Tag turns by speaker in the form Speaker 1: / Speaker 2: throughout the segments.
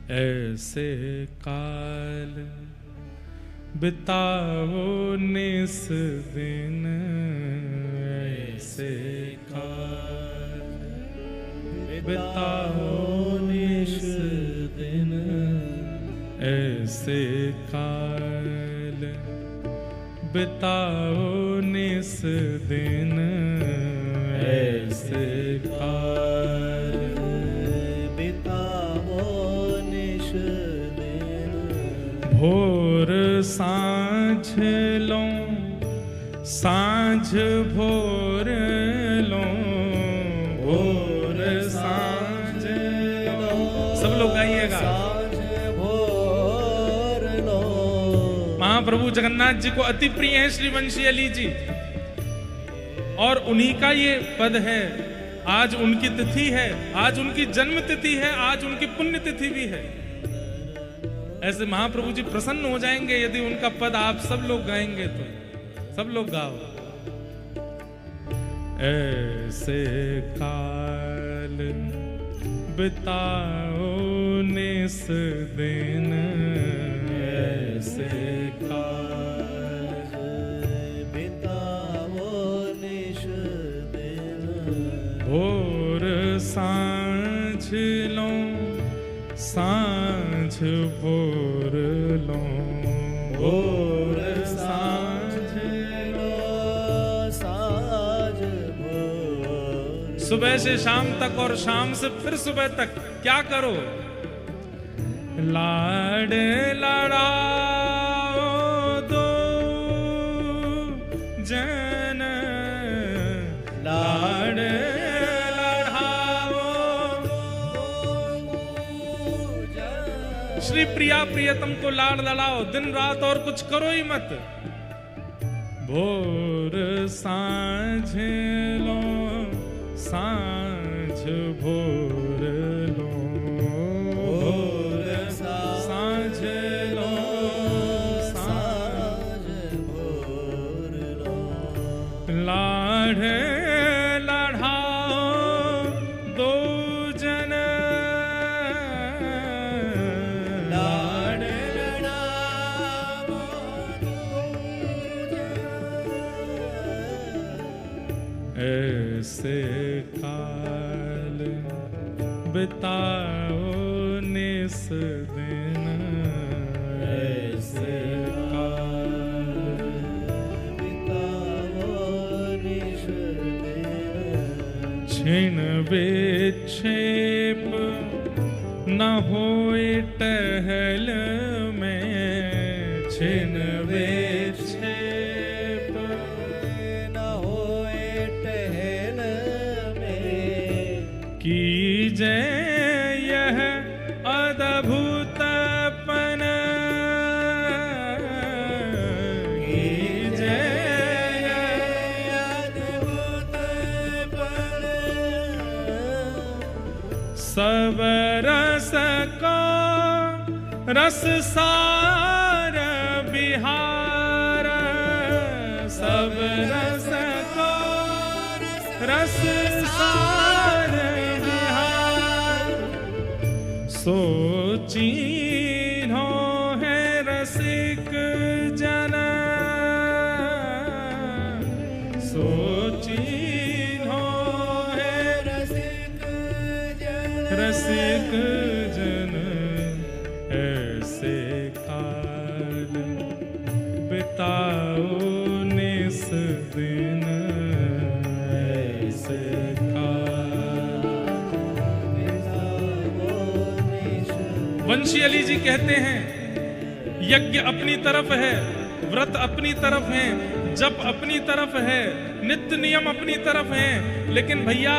Speaker 1: ऐसे काल बिताओ निस दिन, ऐसे काल बिताओ निस दिन, ऐसे काल बिताओ निस दिन, ऐसे काल बिताओ निस दिन। भोर सांझ लो, सांझ भोर लो, भोर सांझ लो। सब लोग गाइएगा। महाप्रभु जगन्नाथ जी को अति प्रिय है श्री वंशी अली जी, और उन्हीं का ये पद है। आज उनकी तिथि है, आज उनकी जन्म तिथि है, आज उनकी पुण्य तिथि भी है। ऐसे महाप्रभु जी प्रसन्न हो जाएंगे यदि उनका पद आप सब लोग गाएंगे तो। सब लोग गाओ। ऐसे काल बिताओ निस दिन, ऐसे काल बिताओ निस दिन। भोर सांझ लो, सांझ भोर लो, भोर सांझ लो, सांझ भोर। सुबह से शाम तक और शाम से फिर सुबह तक क्या करो? लाड लड़ाओ दो जन, लाड श्री प्रिया प्रियतम को लाड़ लड़ाओ, दिन रात और कुछ करो ही मत। भोर सांझ लो, सांझ भोर लो, भोर सांझ लो, सांझ भोर लो। लाड़ लड़ाओ दो जन, ऐसे काल बिताओ निस दिन, ऐसे काल बिताओ निस दिन। छिन विक्षेप न होए टहल में, छिन विक्षेप जय यह अद्भुतपन, जय अद्भुतपन। सब रस को रस सार बिहार, सब रस को रस सार सोचीनो है रसिक जन, सोचीनो है रसिक जन, रसिक जन। ऐसे काल बिताओ निस दिन, ऐसे वंशी अली जी कहते हैं यज्ञ अपनी तरफ है, व्रत अपनी तरफ है, जप अपनी तरफ है, नित्य नियम अपनी तरफ है, लेकिन भैया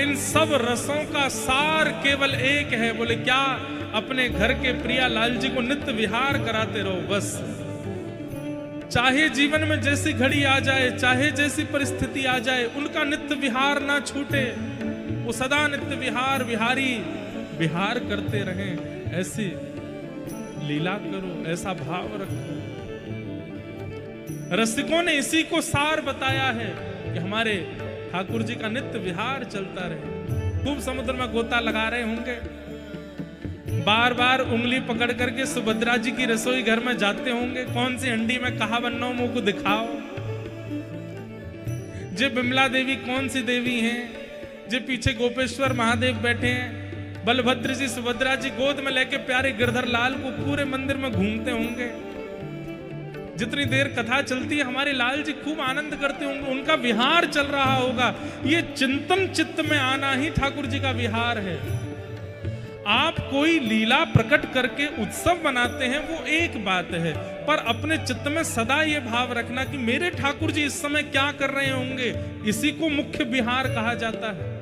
Speaker 1: इन सब रसों का सार केवल एक है। बोले क्या? अपने घर के प्रिया लाल जी को नित्य विहार कराते रहो बस। चाहे जीवन में जैसी घड़ी आ जाए, चाहे जैसी परिस्थिति आ जाए, उनका नित्य विहार ना छूटे। वो सदा नित्य विहार विहारी विहार करते रहें। ऐसी लीला करो, ऐसा भाव रखो। रसिकों ने इसी को सार बताया है कि हमारे ठाकुर जी का नित्य विहार चलता रहे। खूब समुद्र में गोता लगा रहे होंगे, बार बार उंगली पकड़ करके सुभद्रा जी की रसोई घर में जाते होंगे, कौन सी हंडी में कहा बन्नो मुंह को दिखाओ। जे बिमला देवी कौन सी देवी हैं, जे पीछे गोपेश्वर महादेव बैठे हैं, बलभद्र जी सुभद्रा जी गोद में लेके प्यारे गिरधर लाल को पूरे मंदिर में घूमते होंगे। जितनी देर कथा चलती है हमारे लाल जी खूब आनंद करते होंगे, उनका विहार चल रहा होगा। ये चिंतन चित्त में आना ही ठाकुर जी का विहार है। आप कोई लीला प्रकट करके उत्सव बनाते हैं वो एक बात है, पर अपने चित्त में सदा ये भाव रखना कि मेरे ठाकुर जी इस समय क्या कर रहे होंगे, इसी को मुख्य विहार कहा जाता है।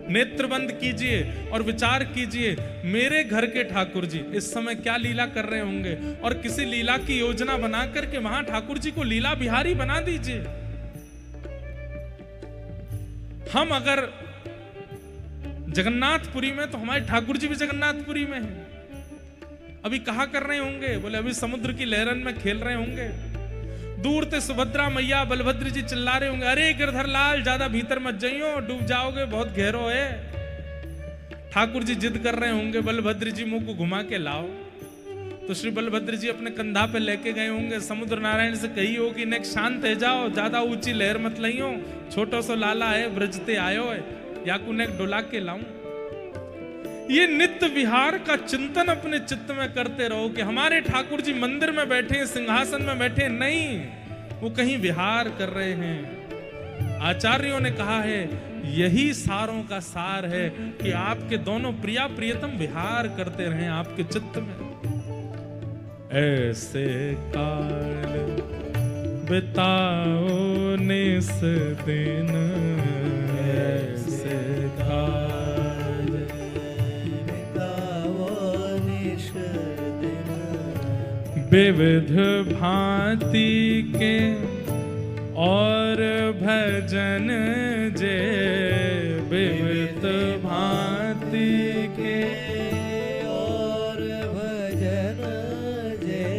Speaker 1: नेत्र बंद कीजिए और विचार कीजिए, मेरे घर के ठाकुर जी इस समय क्या लीला कर रहे होंगे, और किसी लीला की योजना बना करके वहां ठाकुर जी को लीला बिहारी बना दीजिए। हम अगर जगन्नाथपुरी में, तो हमारे ठाकुर जी भी जगन्नाथपुरी में हैं। अभी कहा कर रहे होंगे, बोले अभी समुद्र की लहरन में खेल रहे होंगे। दूर से सुभद्रा मैया बलभद्र जी चिल्ला रहे होंगे, अरे गिरधर लाल ज्यादा भीतर मत जाइयो, डूब जाओगे, बहुत गहरो है। ठाकुर जी जिद कर रहे होंगे, बलभद्र जी मुंह को घुमा के लाओ। तो श्री बलभद्र जी अपने कंधा पे लेके गए होंगे, समुद्र नारायण से कही हो कि नेक शांत है जाओ, ज्यादा ऊंची लहर मत लइयो, छोटो सो लाला है ब्रजते आयो है, या कुने डोला के लाऊं। ये नित्य विहार का चिंतन अपने चित्त में करते रहो कि हमारे ठाकुर जी मंदिर में बैठे, सिंहासन में बैठे नहीं, वो कहीं विहार कर रहे हैं। आचार्यों ने कहा है यही सारों का सार है कि आपके दोनों प्रिया प्रियतम विहार करते रहें आपके चित्त में। ऐसे काल बिताओ निस दिन, ऐसे काल बिताओ निस दिन, विविध भांति के और भजन जे, विविध भांति के और भजन जे,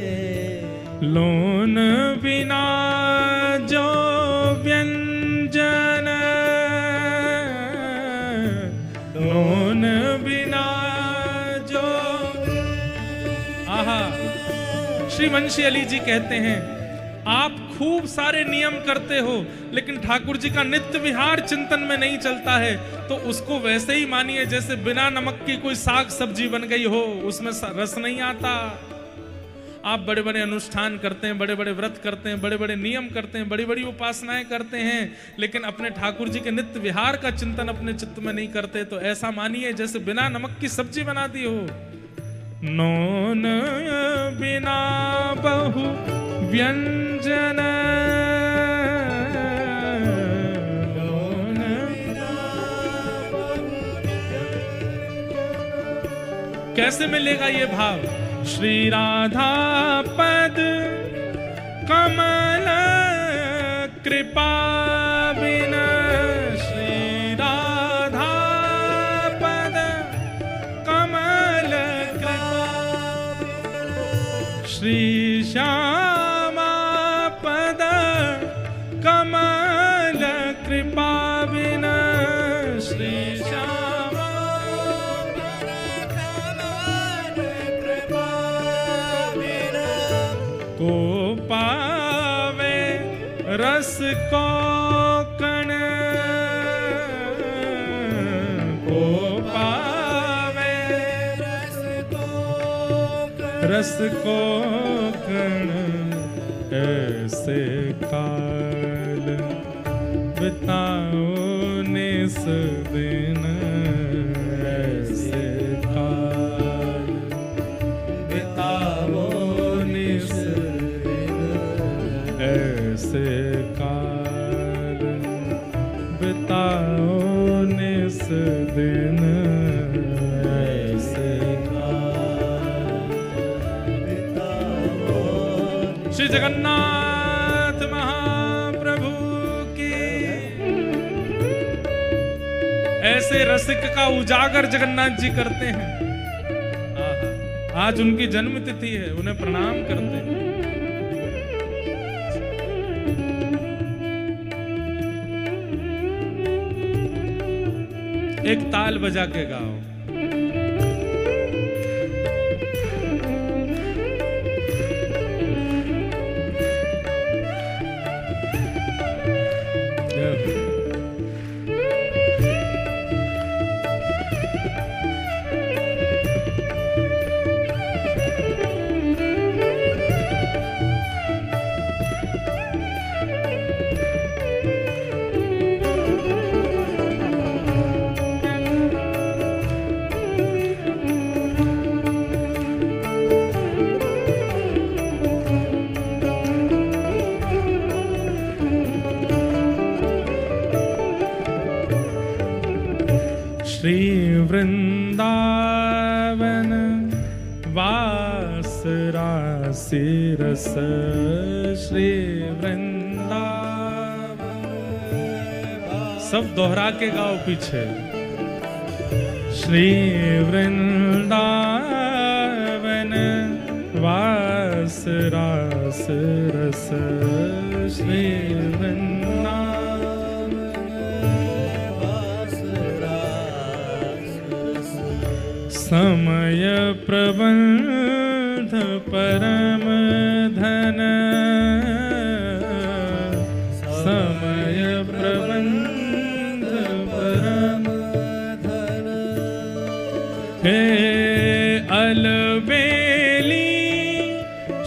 Speaker 1: लोन बिना जो व्यंजन, लोन बिना जो। आहा, श्री वंशी अली जी कहते हैं आप खूब सारे नियम करते हो, लेकिन ठाकुर जी का नित्य विहार चिंतन में नहीं चलता है, तो उसको वैसे ही मानिए जैसे बिना नमक की कोई साग सब्जी बन गई हो, उसमें रस नहीं आता। आप बड़े बड़े अनुष्ठान करते हैं, बड़े बड़े व्रत करते हैं, बड़े बड़े नियम करते हैं, बड़ी बड़ी उपासनाएं करते हैं, लेकिन अपने ठाकुर जी के नित्य विहार का चिंतन अपने चित्त में नहीं करते, तो ऐसा मानिए जैसे बिना नमक की सब्जी बना दी हो। नोन बिना बहु व्यंजन, कैसे मिलेगा ये भाव? श्री राधा पद कमल कृपा बिना, श्री राधा पद कमल कृपा, श्री श्यामा पद कमल कृपा बिना, श्री श्यामा को पावे रस को कण, को पावे रस को कण, ऐसे काल बिताओ निस दिन, ऐसे काल बिताओ निस, ऐसे काल बिताओ निस दिन, ऐसे काल बिताओ। श्री जगन्नाथ महाप्रभु की। ऐसे रसिक का उजागर जगन्नाथ जी करते हैं। आज उनकी जन्म तिथि है, उन्हें प्रणाम करते हैं। एक ताल बजा के गाओ। श्री वृंदावन वास रासि रस, श्री वृंदावन। सब दोहरा के गाओ पीछे। श्री वृंदावन वास रास रस, श्री वृंदावन वास रास रस। समय प्रबंध परम धन, समय प्रबंध परम धन। हे अलबेली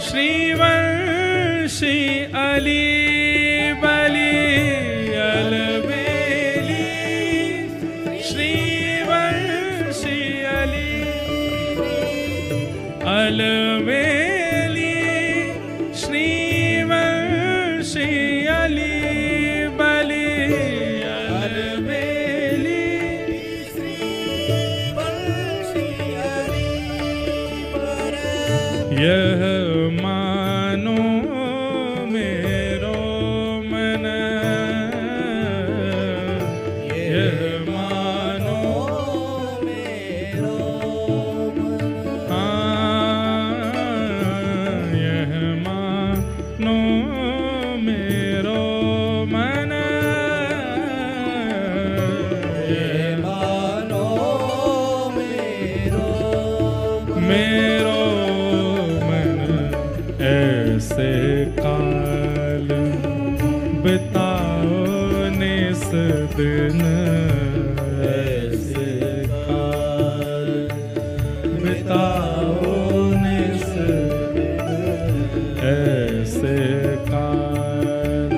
Speaker 1: श्रीवंशी अली बली, अलबेली श्रीवंशी अली, अलबेली श्रीवंशी अली बली, अलबेली श्रीवंशी अली बली। यह मानो मेरो मन, यह मानो मेरो मन, यह मानो मेरो मन, यह मानो मेरो मन। ऐसे काल बिताओ निस दिन, ऐसे काल बिताओ निस दिन, ऐसे काल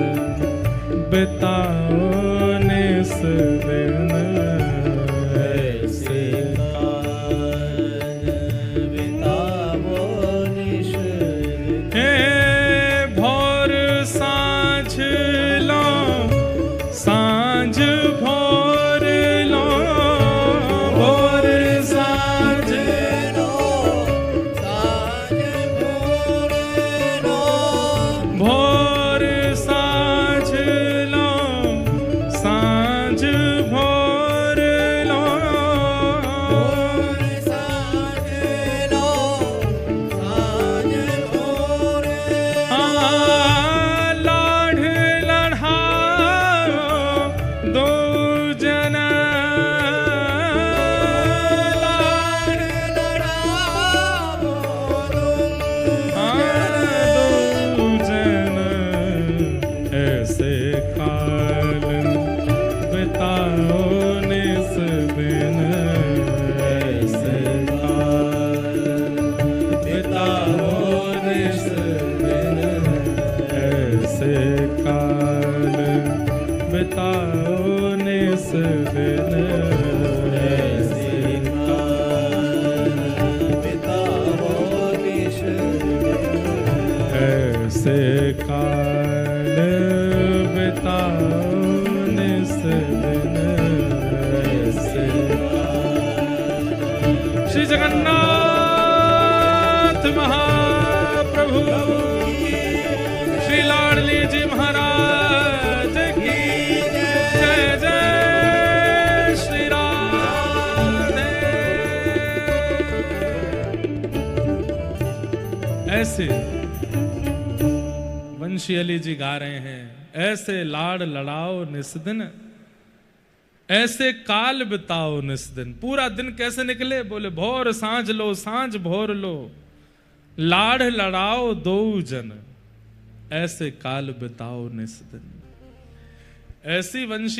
Speaker 1: बिताओ निस दिन, ऐसे काल बिताओ निस दिन। हे भोर सांझ लो, सांझ भोर लो, भोर सांझ लो, सांझ भोर लो, भोर सांझ लो, सांझ भोर लो, भोर सांझ लो, सांझ भोर लो। लाढ़ लढ़ाओ दो जना, लाढ़ लढ़ाओ दो जना। ऐसे काल बिताओ निस दिन, ऐसे काल बिताओ निस दिन, ऐसे काल बिताओ निस दिन, ऐसे काल बिताओ निस दिन, ऐसे काल बिताओ निस दिन, ऐसे काल। श्री जगन्नाथ महाप्रभु, श्री लाडली जी महाराज की जय, जय श्री राधे। ऐसे वंशी अली जी गा रहे हैं, ऐसे लाड़ लड़ाओ निस दिन, ऐसे काल बिताओ निस दिन। पूरा दिन कैसे निकले? बोले भोर सांझ लो, सांझ भोर लो, लाड़ लड़ाओ दो जन, ऐसे काल बिताओ निस दिन। ऐसी वंशी